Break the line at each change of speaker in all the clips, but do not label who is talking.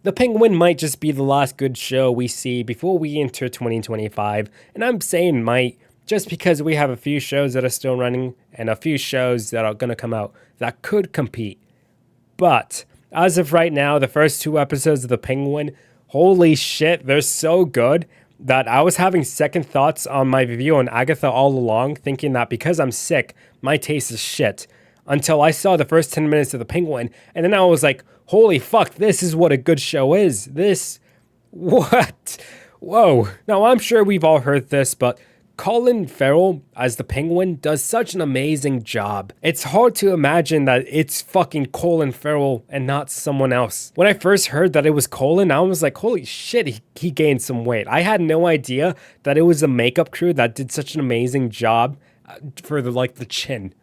The Penguin might just be the last good show we see before we enter 2025, and I'm saying might just because we have a few shows that are still running and a few shows that are going to come out that could compete. But as of right now, the first two episodes of The Penguin, holy shit, they're so good that I was having second thoughts on my review on Agatha all along, thinking that because I'm sick, my taste is shit. Until I saw the first 10 minutes of The Penguin, and then I was like, holy fuck, this is what a good show is. What? Whoa. Now, I'm sure we've all heard this, but Colin Farrell as the Penguin does such an amazing job. It's hard to imagine that it's fucking Colin Farrell and not someone else. When I first heard that it was Colin, I was like, holy shit, he gained some weight. I had no idea that it was a makeup crew that did such an amazing job for the chin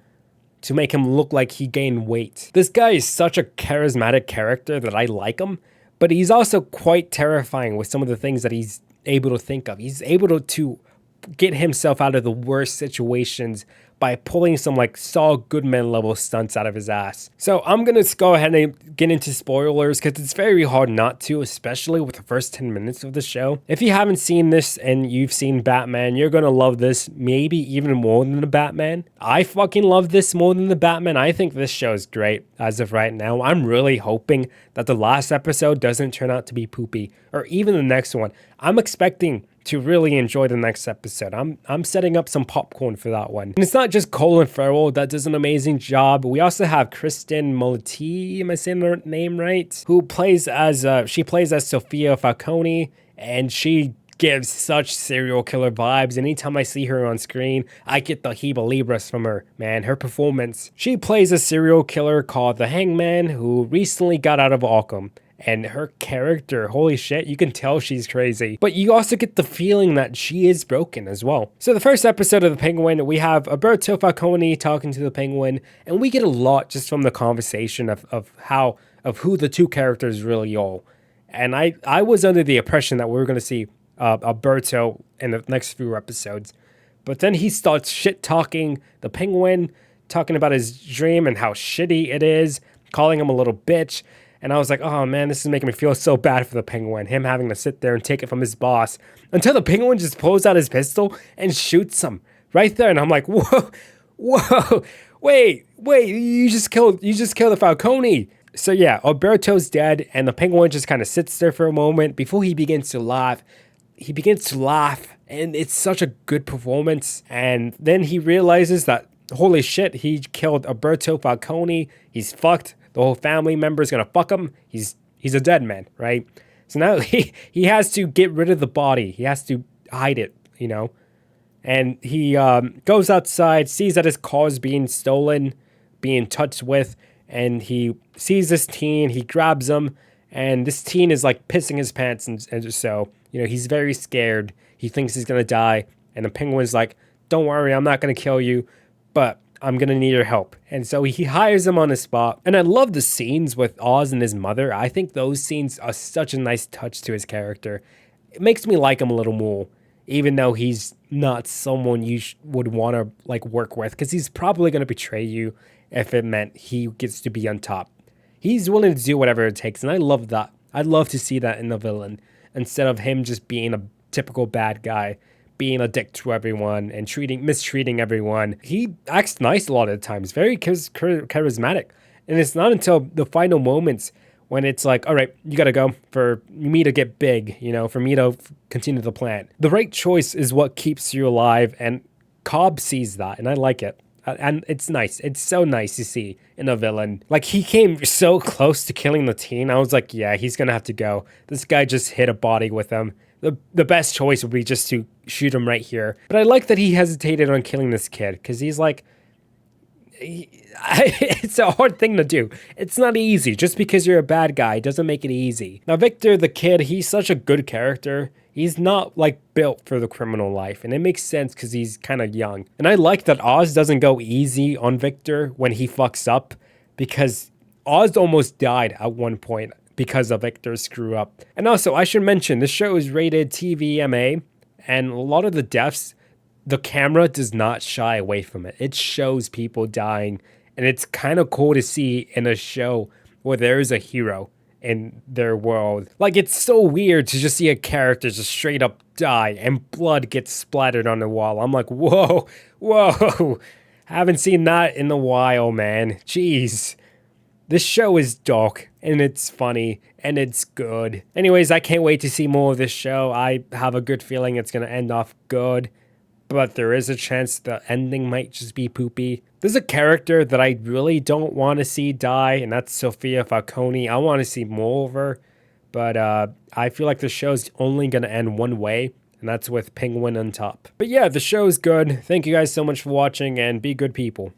to make him look like he gained weight. This guy is such a charismatic character that I like him, but he's also quite terrifying with some of the things that he's able to think of. He's able to get himself out of the worst situations by pulling some Saul Goodman level stunts out of his ass. So I'm gonna go ahead and get into spoilers because it's very hard not to, especially with the first 10 minutes of the show. If you haven't seen this and you've seen Batman, you're gonna love this maybe even more than the Batman. I fucking love this more than the Batman. I think this show is great as of right now. I'm really hoping that the last episode doesn't turn out to be poopy, or even the next one. I'm expecting to really enjoy the next episode. I'm setting up some popcorn for that one. And it's not just Colin Farrell that does an amazing job. We also have Kristen Milioti, am I saying her name right? Who plays as Sophia Falcone, and she gives such serial killer vibes. Anytime I see her on screen, I get the Heba Libras from her, man. Her performance. She plays a serial killer called the Hangman who recently got out of Arkham. And her character, holy shit, you can tell she's crazy. But you also get the feeling that she is broken as well. So the first episode of The Penguin, we have Alberto Falcone talking to the Penguin, and we get a lot just from the conversation of who the two characters really are. And I was under the impression that we were going to see Alberto in the next few episodes. But then he starts shit-talking the Penguin, talking about his dream and how shitty it is, calling him a little bitch. And I was like, oh man, this is making me feel so bad for the Penguin. Him having to sit there and take it from his boss. Until the Penguin just pulls out his pistol and shoots him right there. And I'm like, whoa, wait, you just killed the Falcone. So yeah, Alberto's dead, and the Penguin just kind of sits there for a moment before he begins to laugh. He begins to laugh, and it's such a good performance. And then he realizes that, holy shit, he killed Alberto Falcone. He's fucked. The whole family member is gonna fuck him. He's a dead man, right? So now he has to get rid of the body. He has to hide it, And he goes outside, sees that his car is being stolen, being touched with, and he sees this teen. He grabs him, and this teen is pissing his pants, and so he's very scared. He thinks he's gonna die, and the Penguin's like, "Don't worry, I'm not gonna kill you, but I'm gonna need your help." And so he hires him on the spot. And I love the scenes with Oz and his mother. I think those scenes are such a nice touch to his character. It makes me like him a little more, even though he's not someone you would want to work with, because he's probably gonna betray you if it meant he gets to be on top. He's willing to do whatever it takes, and I love that. I'd love to see that in the villain, instead of him just being a typical bad guy, being a dick to everyone and mistreating everyone. He acts nice a lot of the times, very charismatic. And it's not until the final moments when it's like, all right, you got to go for me to get big, for me to continue the plan. The right choice is what keeps you alive, and Cobb sees that, and I like it. And it's nice. It's so nice to see in a villain. He came so close to killing the teen. I was like, yeah, he's going to have to go. This guy just hit a body with him. The best choice would be just to shoot him right here. But I like that he hesitated on killing this kid, because he's like, it's a hard thing to do. It's not easy. Just because you're a bad guy doesn't make it easy. Now, Victor, the kid, he's such a good character. He's not built for the criminal life, and it makes sense because he's kind of young. And I like that Oz doesn't go easy on Victor when he fucks up, because Oz almost died at one point because of Victor's screw up. And also, I should mention, this show is rated TVMA, and a lot of the deaths, the camera does not shy away from it. It shows people dying, and it's kind of cool to see in a show where there is a hero in their world. Like, it's so weird to just see a character just straight up die and blood gets splattered on the wall. I'm like, whoa, whoa. Haven't seen that in a while, man. Jeez. This show is dark, and it's funny, and it's good. Anyways, I can't wait to see more of this show. I have a good feeling it's going to end off good, but there is a chance the ending might just be poopy. There's a character that I really don't want to see die, and that's Sofia Falcone. I want to see more of her, but I feel like the show's only going to end one way, and that's with Penguin on top. But yeah, the show's good. Thank you guys so much for watching, and be good people.